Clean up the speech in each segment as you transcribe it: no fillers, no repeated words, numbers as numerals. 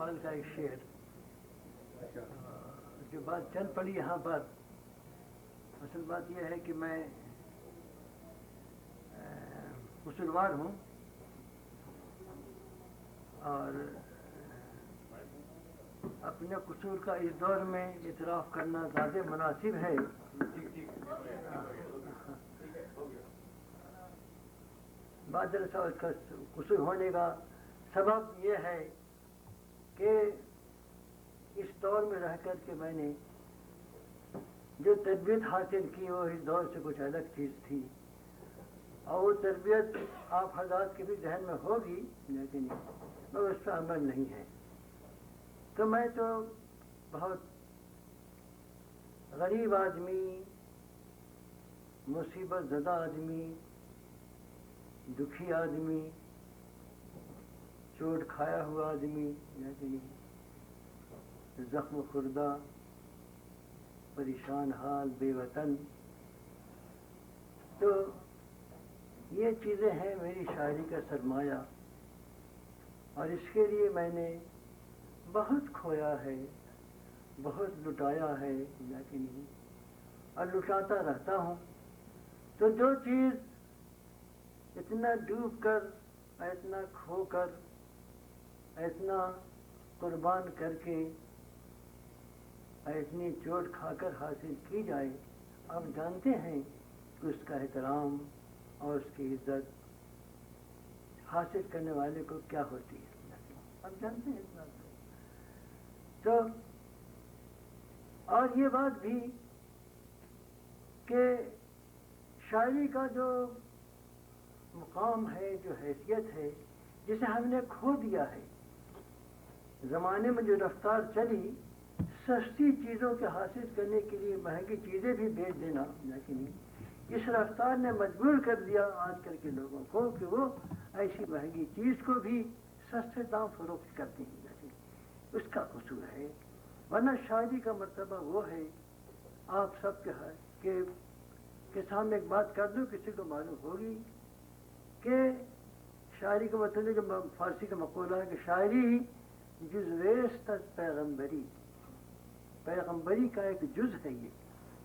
اقبال کا ایک شعر جو بات چل پڑی یہاں پر. اصل بات یہ ہے کہ میں قصوروار ہوں اور اپنے قصور کا اس دور میں اعتراف کرنا زیادہ مناسب ہے. بعض قصور ہونے کا سبب یہ ہے کہ اس دور میں رہ کر کے میں نے جو تربیت حاصل کی وہ اس دور سے کچھ الگ چیز تھی، اور وہ تربیت آپ حضرات کے بھی ذہن میں ہوگی لیکن مگر اس پر عمل نہیں ہے. تو میں تو بہت غریب آدمی، مصیبت زدہ آدمی، دکھی آدمی، چوٹ کھایا ہوا آدمی، زخم خوردہ، پریشان حال، بے وطن. تو یہ چیزیں ہیں میری شاعری کا سرمایہ، اور اس کے لیے میں نے بہت کھویا ہے، بہت لٹایا ہے، لیکن اور لٹاتا رہتا ہوں. تو جو چیز اتنا ڈوب کر، اتنا کھو کر، اتنا قربان کر کے، اتنی چوٹ کھا کر حاصل کی جائے، آپ جانتے ہیں کہ اس کا احترام اور اس کی عزت حاصل کرنے والے کو کیا ہوتی ہے. آپ جانتے ہیں اس بات کو. تو اور یہ بات بھی کہ شاعری کا جو مقام ہے، جو حیثیت ہے، جسے ہم نے کھو دیا ہے. زمانے میں جو رفتار چلی سستی چیزوں کے حاصل کرنے کے لیے مہنگی چیزیں بھی بیچ دینا، لیکن اس رفتار نے مجبور کر دیا آج کل کے لوگوں کو کہ وہ ایسی مہنگی چیز کو بھی سستے دام فروخت کرتے ہیں. اس کا قصور ہے. ورنہ شاعری کا مرتبہ وہ ہے، آپ سب کے سامنے ایک بات کر دوں، کسی کو معلوم ہوگی کہ شاعری کا مطلب جو فارسی کا مقولہ ہے کہ شاعری جزویست از پیغمبری، پیغمبری کا ایک جز ہے یہ.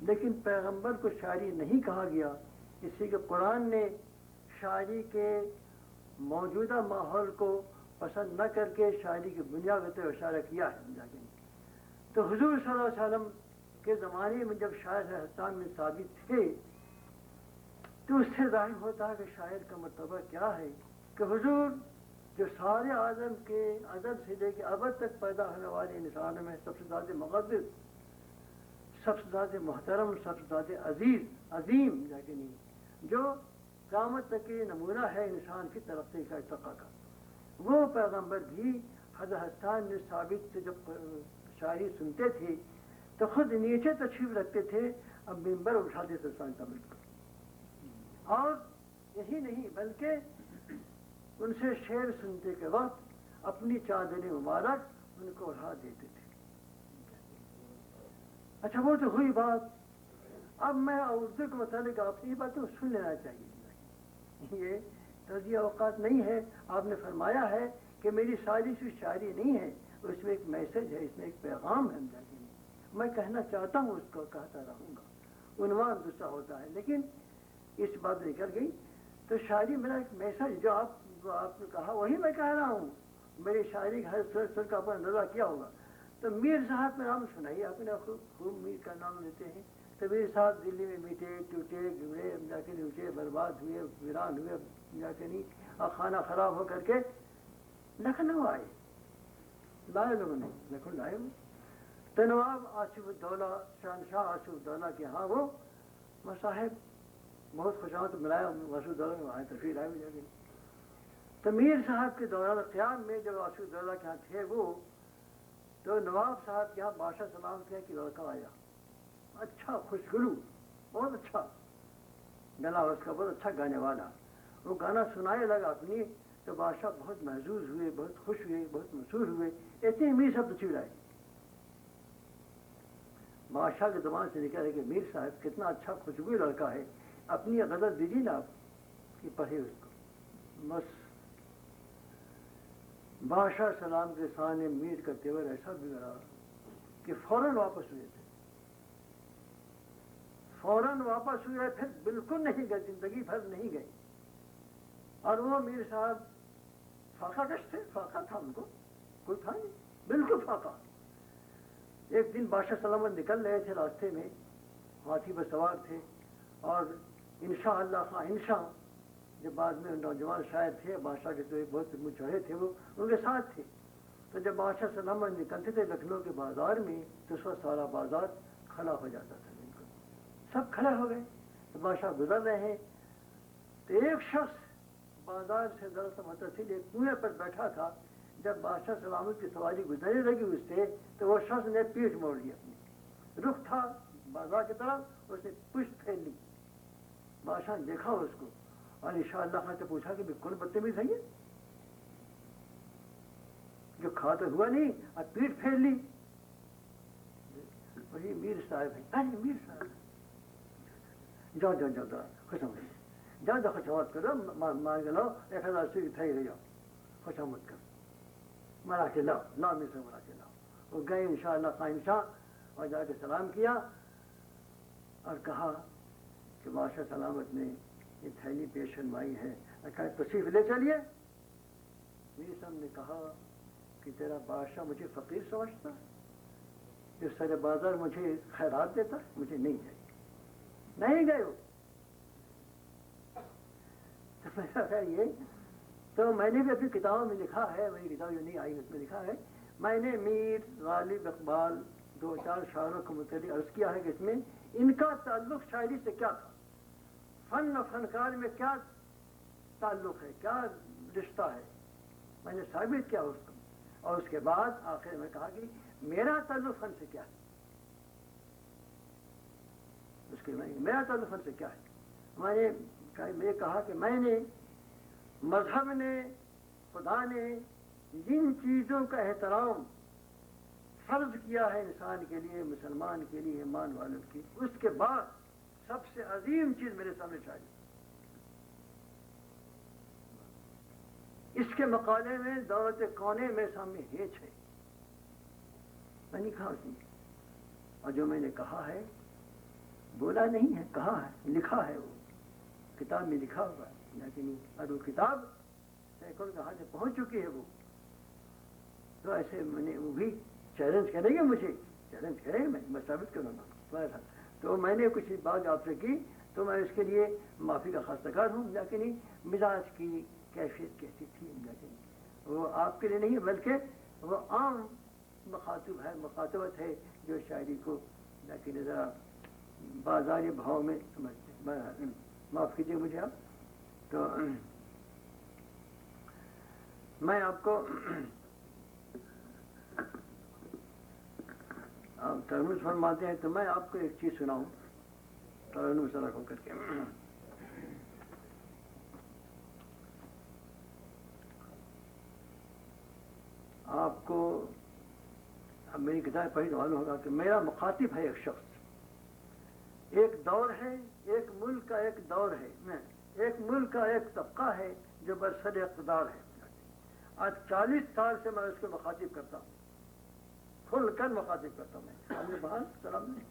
لیکن پیغمبر کو شاعری نہیں کہا گیا، اس لیے کہ قرآن نے شاعری کے موجودہ ماحول کو پسند نہ کر کے شاعری کی بنیاد پر اشارہ کیا ہے. تو حضور صلی اللہ علیہ وسلم کے زمانے میں جب شاعر حسان میں ثابت تھے تو اس سے ظاہر ہوتا ہے کہ شاعر کا مرتبہ کیا ہے کہ حضور جو سارے عالم کے ازل سے لے کے ابد تک پیدا ہونے والے انسانوں میں سب سے زیادہ مقدس، سب سے زیادہ محترم، سب سے زیادہ عظیم، لیکن جو قیامت تک کے نمونہ ہے انسان کی ترقی کا، ارتقاء کا، وہ پیغمبر بھی حضرت حسان نے ثابت سے جب شاعری سنتے تھے تو خود نیچے تشریف رکھتے تھے، اب ممبر اٹھاتے تھے سان تمل کو. اور یہی نہیں بلکہ ان سے شعر سنتے کے وقت اپنی چادر مبارک ان کو اڑا دیتے تھے. اچھا وہ تو ہوئی بات. اب میں اردو کے متعلق آپ سے یہ بات تو سن لینا چاہیے، یہ توجیہ اوقات نہیں ہے. آپ نے فرمایا ہے کہ میری شاعری سے شاعری نہیں ہے، اس میں ایک میسج ہے، اس میں ایک پیغام ہے. میں کہنا چاہتا ہوں، اس کو کہتا رہوں گا. عنوان دوسرا ہوتا ہے لیکن اس بات نکل گئی. تو شاعری میرا ایک میسج جو آپ نے کہا وہی میں کہہ رہا ہوں. میری شاعری کا ہر سر کا اپنا اندازہ کیا ہوگا. تو میر صاحب کا نام سنائیے، آپ نے خوب میر کا نام لیتے ہیں. تو میر صاحب دلی میں میٹھے ٹوٹے گڑے جا کے نیچے برباد ہوئے، ویران ہوئے، جا کے نہیں، اور کھانا خراب ہو کر کے لکھنؤ آئے. لائے لوگوں نے لکھنؤ لائے وہ. تو نواب آصف الدولہ، شہنشاہ آصف الدولہ کے ہاں وہ مصاحب بہت خوش آمد ملایا. آصف الدولہ میں وہاں تشریف لائے جا کے. تو میر صاحب کے دوران قیام میں جب آصف الدولہ کے ہاں تھے وہ، تو نواب صاحب کے یہاں بادشاہ سلام کیا کہ لڑکا آیا، اچھا خوشگلو، بہت اچھا گلا اس کا، بہت اچھا گانے والا. وہ گانا سنانے لگا اپنی، تو بادشاہ بہت محظوظ ہوئے، بہت خوش ہوئے، بہت مسرور ہوئے. اتنے میر صاحب تشریف لائے. بادشاہ کے زبان سے نکلا ہے کہ میر صاحب کتنا اچھا خوشبو لڑکا ہے، اپنی غزل دیجیے نا آپ کہ پڑھے اس کو. بس بادشاہ سلام کے سامنے میر کا تیور ایسا بگڑا کہ فوراً واپس ہوئے تھے، فوراً واپس ہوئے، پھر بالکل نہیں گئے، زندگی بھر نہیں گئے. اور وہ میر صاحب فاقہ کش تھے، فاقہ تھا ان کو، کوئی تھا نہیں، بالکل فاقہ. ایک دن بادشاہ سلامت نکل رہے تھے، راستے میں ہاتھی پر سوار تھے، اور انشاءاللہ خواہ انشاء جو بعد میں نوجوان شاعر تھے، بادشاہ کے تو بہت چڑھے تھے، وہ ان کے ساتھ تھے. تو جب بادشاہ سلامت نکلتے تھے لکھنؤ کے بازار میں تو اس وقت سارا بازار کھڑا ہو جاتا تھا، بالکل سب کھڑے ہو گئے. تو بادشاہ گزر رہے ہیں تو ایک شخص بازار سے ذرا سا متصل ایک کنویں پر بیٹھا تھا. جب بادشاہ سلامت کی سواری گزرنے لگی اس سے تو وہ شخص نے پیٹھ موڑ لی، اپنی رخ تھا بازار کی طرف، اس نے پشت پھیر لی. بادشاہ نے دیکھا اس کو اور انشاءاللہ خان سے پوچھا کہ کون بدتمیز ہے یہ جو کھا تو ہوا نہیں اور پیٹھ پھیر لی. وہی میر صاحب ہے. ارے میر صاحب جاؤ جاؤ جاؤ خوش آمد، جاؤ جاؤ خوش آمد کرو، مان کے لاؤ 1000 سوئی تھے رہ جاؤ، خوش آمد کرو، مرا کے لاؤ، لاؤ میر صاحب مرا کے لاؤ. وہ گئے انشاءاللہ قائم شاہ اور جا کے سلام کیا اور کہا کہ بادشاہ سلامت نے یہ تھیلی پیش فرمائی ہے، کہا تشریف لے چلیے. میر صاحب نے کہا کہ تیرا بادشاہ مجھے فقیر سمجھتا، جو سر بازار مجھے خیرات دیتا، مجھے نہیں گئے، نہیں گئے. وہ تو میں نے کہا یہ تو میں نے بھی اپنی کتابوں میں لکھا ہے، میری کتاب جو نہیں آئی اس میں لکھا ہے، میں نے میر غالب اقبال 2-4 شاعروں کو متعلق عرض کیا ہے کہ اس میں ان کا تعلق شاعری سے کیا تھا، فن و فنکار میں کیا تعلق ہے، کیا رشتہ ہے، میں نے ثابت کیا اس کو. اور اس کے بعد آخر میں کہا کہ میرا تعلق فن سے کیا ہے، اس کے میرا تعلق فن سے کیا ہے. میں نے کہا کہ میں نے مذہب نے، خدا نے جن چیزوں کا احترام فرض کیا ہے انسان کے لیے، مسلمان کے لیے، ایمان والوں کی، اس کے بعد سب سے عظیم چیز میرے سامنے شاعری. اس کے مقالے میں دولت کونے میں سامنے ہیچ ہے، میں نہیں کہا اس میں. اور جو میں نے کہا ہے بولا نہیں ہے، کہا ہے، لکھا ہے، وہ کتاب میں لکھا ہوا ہے. لیکن اور وہ کتاب سینکڑوں کے ہاتھ میں پہنچ چکی ہے. وہ تو ایسے میں نے وہ بھی چیلنج کریں گے، مجھے چیلنج کریں گے، میں ثابت کروں گا. تو میں نے کچھ بات آپ سے کی تو میں اس کے لیے معافی کا خواستگار ہوں. لیکن مزاج کی کیفیت کیسی تھی، لیکن وہ آپ کے لیے نہیں ہے بلکہ وہ عام مخاطب ہے، مخاطبت ہے جو شاعری کو لیکن ذرا بازاری بھاؤ میں سمجھتے ہیں. معاف کیجیے مجھے آپ. تو میں آپ کو آپ ترمز فرماتے ہیں تو میں آپ کو ایک چیز سناؤں ترنم سے رکھو کر کے. آپ کو اب میری کتاب پڑھی تو معلوم ہوگا کہ میرا مخاطب ہے ایک شخص، ایک دور ہے، ایک ملک کا ایک دور ہے، ایک ملک کا ایک طبقہ ہے جو برسر اقتدار ہے. آج 40 سال سے میں اس کو مخاطب کرتا ہوں، کھل کر مخاطب کرتا ہوں. میں آپ نے بہت سلام نے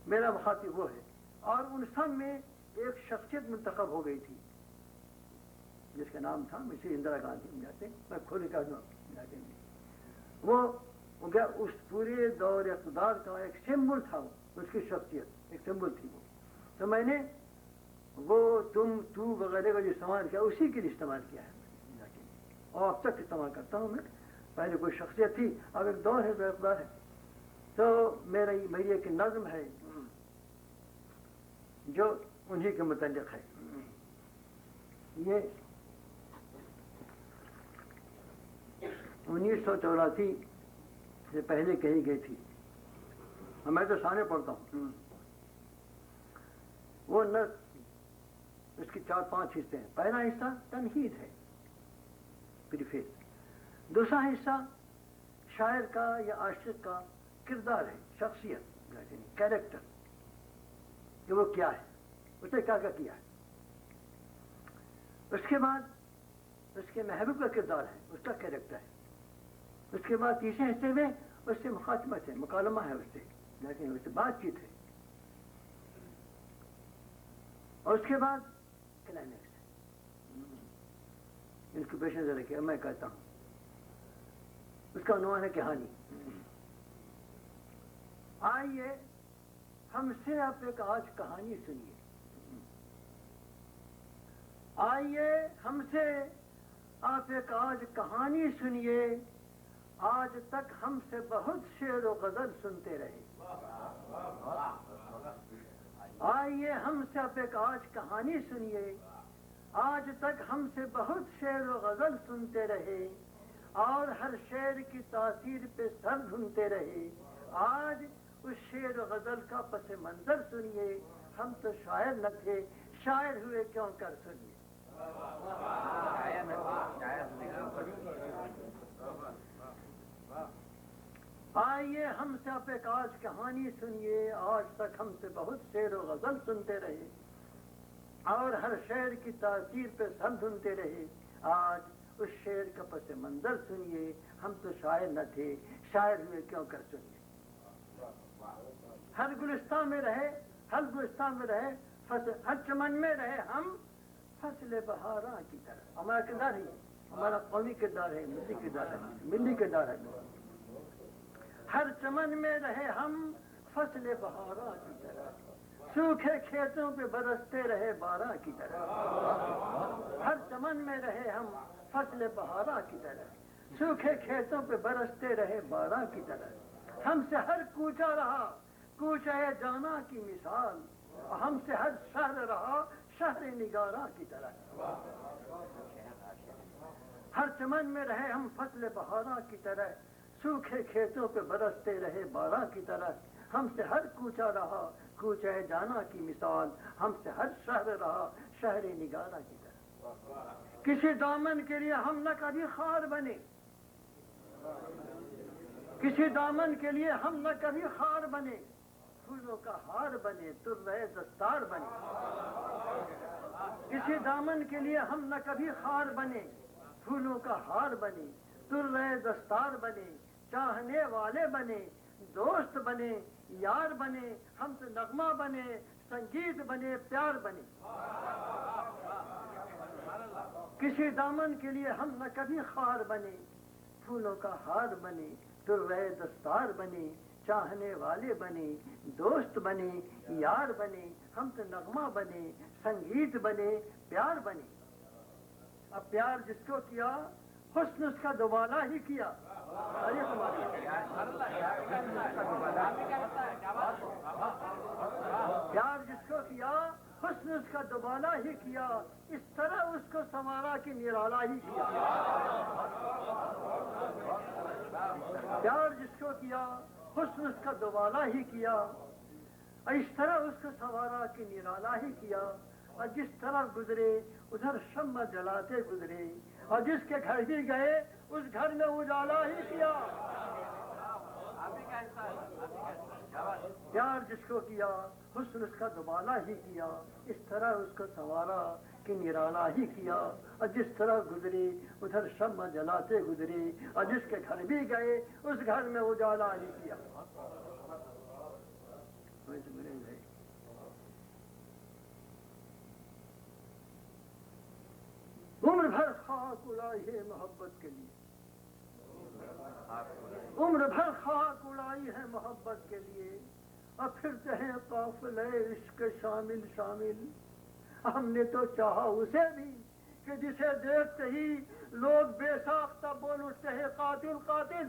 میرا مخاطب وہ ہے. اور ان سب میں ایک شخصیت منتخب ہو گئی تھی جس کا نام تھا مسز اندرا گاندھی. جاتے میں کھل کر جاتے وہ کیا اس پورے دور اقتدار کا ایک سمبل تھا، وہ اس کی شخصیت ایک سمبل تھی. وہ تو میں نے وہ تم تو وغیرہ کا جو استعمال کیا اسی کے لیے استعمال کیا ہے اور اب تک استعمال کرتا ہوں. میں پہلے کوئی شخصیت تھی، اب ایک دور ہے، دور اقتدار ہے. تو میری ایک نظم ہے جو انہی کے متعلق ہے. یہ 1984 سے پہلے کہی گئی تھی، میں تو سامنے پڑھتا ہوں. وہ نظم اس کی 4-5 حصے ہیں. پہلا حصہ تنہید ہے، پریفیس. دوسرا حصہ شاعر کا یا عاشق کا کردار ہے، شخصیت، کیریکٹر، کہ وہ کیا ہے، اس نے کیا کیا ہے. اس کے بعد اس کے محبوب کا کردار ہے، اس کا کیریکٹر ہے. اس کے بعد تیسرے حصے میں اس سے مخاطبت ہے، مکالمہ ہے اس سے، لیکن اس سے بات چیت ہے، اور اس کے بعد کلائمیکس ہے۔ اس کو پیش نظر رکھیے، میں کہتا ہوں اس کا عنوان ہے کہانی۔ آئیے ہم سے آپ ایک آج کہانی سنیے، آئیے ہم سے آپ ایک آج کہانی سنیے، آج تک ہم سے بہت شعر و غزل سنتے رہے۔ آئیے ہم سے آپ ایک آج کہانی سنیے، آج تک ہم سے بہت شعر و غزل سنتے رہے، اور ہر شعر کی تاثیر پہ سر ڈھونڈتے رہے۔ آج اس شعر و غزل کا پس منظر سنیے، ہم تو شاعر نہ تھے، شاعر ہوئے کیوں کر سنیے۔ آئیے ہم سے آپ ایک آج کہانی سنیے، آج تک ہم سے بہت شعر و غزل سنتے رہے، اور ہر شعر کی تاثیر پہ سر ڈھونڈتے رہے۔ آج اس شعر کا پس منظر سنیے، ہم تو شاعر نہ تھے، شاعر ہوئے کیوں کر سنیے۔ ہر گلستان میں رہے، ہر گلستان میں رہے، ہر چمن میں رہے ہم فصل بہاراں کی طرح۔ ہمارا کردار ہے، ہمارا قومی کردار ہے، ملی کردار ہے، ملی کردار ہے۔ ہر چمن میں رہے ہم فصل بہاراں کی طرح، سوکھے کھیتوں پہ برستے رہے باراں کی طرح۔ ہر چمن میں رہے ہم فصل بہاراں کی طرح، سوکھے کھیتوں پہ برستے رہے باراں کی طرح۔ ہم سے ہر کوچہ رہا کوچہ جانا کی مثال، ہم سے ہر شہر رہا شہر نگاراں کی طرح۔ ہر چمن میں رہے ہم فصل بہاراں کی طرح، سوکھے کھیتوں پہ برستے رہے باراں کی طرح۔ ہم سے ہر کوچہ رہا کوچہ جانا کی مثال، ہم سے ہر شہر رہا شہر نگاراں کی طرح۔ کسی دامن کے لیے ہم نہ کبھی خار بنے، کسی دامن کے لیے ہم نہ کبھی خار بنے، پھولوں کا ہار بنے ترے دستار بنے۔ کسی دامن کے لیے ہم نہ کبھی خار بنے، پھولوں کا ہار بنے ترے دستار بنے۔ چاہنے والے بنے دوست بنے یار بنے، ہم سے نغمہ بنے سنگیت بنے پیار بنے۔ کسی دامن کے لیے ہم نہ کبھی خار بنے، پھولوں کا ہار بنے ترے دستار بنے۔ چاہنے والے بنے دوست بنے یار بنے، ہم سے نغمہ بنے سنگیت بنے پیار بنے۔ اب پیار جس کو کیا حسن اس کا دوبالا ہی کیا۔ پیار جس کو کیا حسن اس کا دوبالا ہی کیا، اس طرح اس کو سنوارا کہ نرالا ہی کیا۔ پیار جس کو کیا حسن اس کا دوبالا ہی کیا، اور اس طرح اس کو سنوارا کہ نرالا ہی کیا۔ اور جس طرح گزرے ادھر شمع جلاتے گزرے، اور جس کے گھر بھی گئے اس گھر میں اجالا ہی کیا۔ پیار جس کو کیا حسن اس کا دوبالا ہی کیا، اس طرح اس کو سنوارا کہ نرالا ہی کیا۔ اور جس طرح گزرے ادھر شمع جلاتے گزرے، اور جس کے گھر بھی گئے اس گھر میں اجالا ہی کیا۔ عمر بھر خاک اڑائی ہے محبت کے لیے، عمر بھر خاک اڑائی ہے محبت کے لیے، اور پھرتے ہیں قافلے عشق شامل شامل۔ ہم نے تو چاہا اسے بھی کہ جسے دیکھتے ہی لوگ بے ساختہ بول اٹھتے ہیں قاتل قاتل۔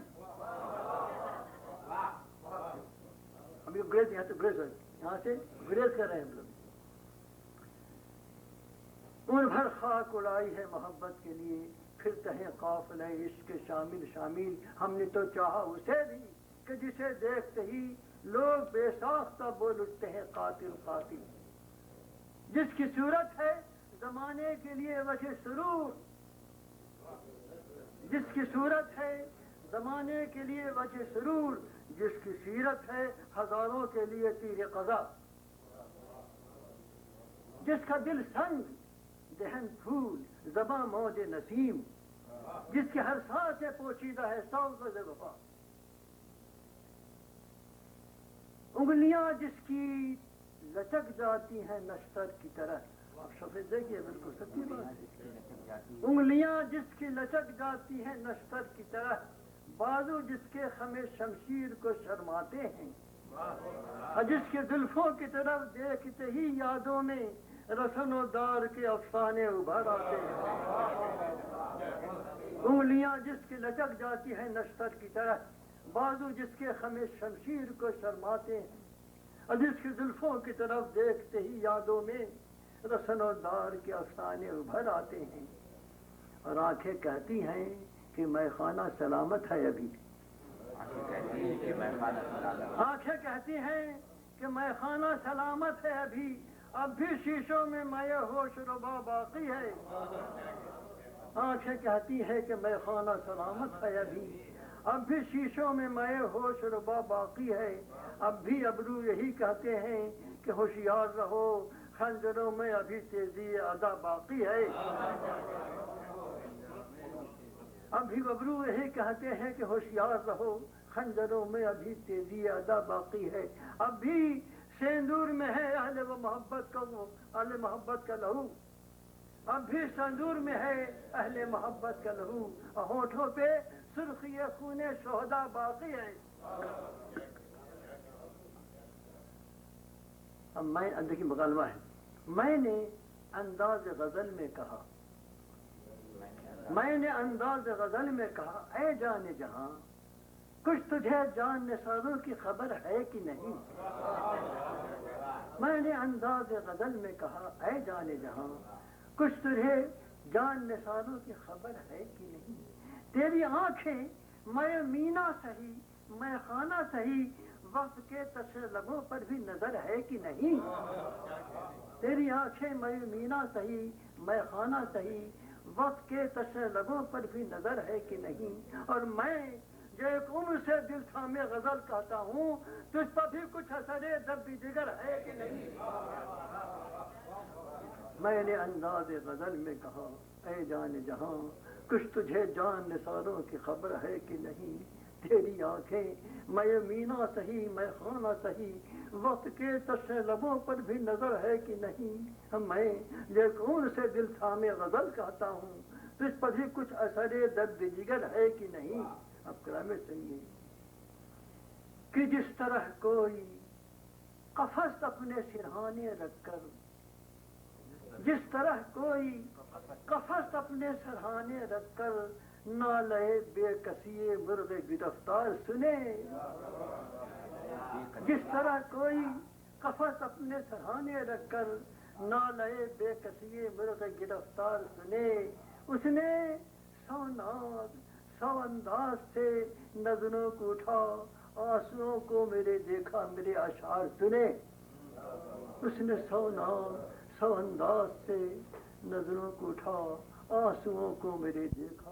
ابھی گریز یہاں تو گریز یہاں سے گریز کر رہے ہیں ہم لوگ۔ عمر بھر خاک اڑائی ہے محبت کے لیے، پھرتے ہیں قافلے عشق شامل شامل۔ ہم نے تو چاہا اسے بھی کہ جسے دیکھتے ہی لوگ بے ساختہ بول اٹھتے ہیں قاتل قاتل۔ جس کی صورت ہے زمانے کے لیے وجہ سرور، جس کی صورت ہے زمانے کے لیے وجہ سرور، جس کی سیرت ہے ہزاروں کے لیے تیر قضا۔ جس کا دل سنگ دہن پھول زباں موج نسیم، جس کے ہر سانس سے پوشیدہ ہے 100 گز وفا، انگلیاں جس کی لچک جاتی ہیں نشتر کی طرح. آپ شفیع دیکھیے بالکل سچی بات ہے. انگلیاں جس کی لچک جاتی ہیں نشتر کی طرح، بازو جس کے خم شمشیر کو شرماتے ہیں، جس کے زلفوں کی طرف دیکھتے ہی یادوں میں رسن و دار کے افسانے ابھر آتے ہیں. انگلیاں جس کی لچک جاتی ہیں نشتر کی طرح، بازو جس کے خم شمشیر کو شرماتے ہیں، اور جس کی زلفوں کی طرف دیکھتے ہی یادوں میں رسن و دار کے افسانے ابھر آتے ہیں. اور آنکھیں کہتی ہیں کہ میں خانہ سلامت ہے ابھی. آنکھیں کہتی ہیں کہ میں خانہ سلامت ہے ابھی، اب بھی شیشوں میں مائے ہوش ربا باقی ہے. آنکھیں کہتی ہیں کہ میں خانہ سلامت ہے ابھی، اب بھی شیشوں میں مائے ہوش ربا باقی ہے. اب بھی ابرو یہی کہتے ہیں کہ ہوشیار رہو، خنجروں میں ابھی تیزی ادا باقی ہے. اب بھی ابرو یہی کہتے ہیں کہ ہوشیار رہو، خنجروں میں ابھی تیزی ادا باقی ہے. اب بھی سیندور میں ہے اہل محبت کا لہو، اب بھی سندور میں ہے اہل محبت کا لہو، اور ہونٹوں پہ سرخی خون شہدا باقی ہے. اب میں دیکھیے مغالبہ ہے. میں نے انداز غزل میں کہا، میں نے انداز غزل میں کہا، اے جان جہاں کچھ تجھے جان نثاروں کی خبر ہے کہ نہیں. میں نے انداز غزل میں کہا، اے جان جہاں کچھ تجھے جان نثاروں کی خبر ہے کہ نہیں. تیری آنکھیں میں مینا سہی، میں خانہ سہی، وقت کے تشر لبوں پر بھی نظر ہے کہ نہیں. تیری آنکھیں میں مینا سہی، میں خانہ سہی، وقت کے تشر لبوں پر بھی نظر ہے کہ نہیں. اور میں جو ایک عمر سے دل تھامے غزل کہتا ہوں، تجھ پر بھی کچھ اثر درد جگر ہے کہ نہیں. میں نے انداز غزل میں کہا، اے جان جہاں کچھ تجھے جان نثاروں کی خبر ہے کہ نہیں. تیری آنکھیں میں مینا سہی، میں خانہ سہی، وقت کے تشے لبوں پر بھی نظر ہے کہ نہیں. میں جو کون سے دل تھامے غزل کہتا ہوں، تجھ پر بھی کچھ اثر درد جگر ہے کہ نہیں. اب کلام سنیے کہ جس طرح کوئی قفس اپنے سرہانے رکھ کر، جس طرح کوئی قفس اپنے سرہانے رکھ کر نالے بے کسی مرغ گرفتار سنے. جس طرح کوئی قفس اپنے سرہانے رکھ کر نالے بے کسی مرغ گرفتار سنے، اس نے سو ناز سو انداز سے نظروں کو اٹھا، آنسوؤں کو میرے دیکھا، میرے اشعار سنے. اس نے سو ناز سو انداز سے نظروں کو اٹھا، آنسوؤں کو میرے دیکھا.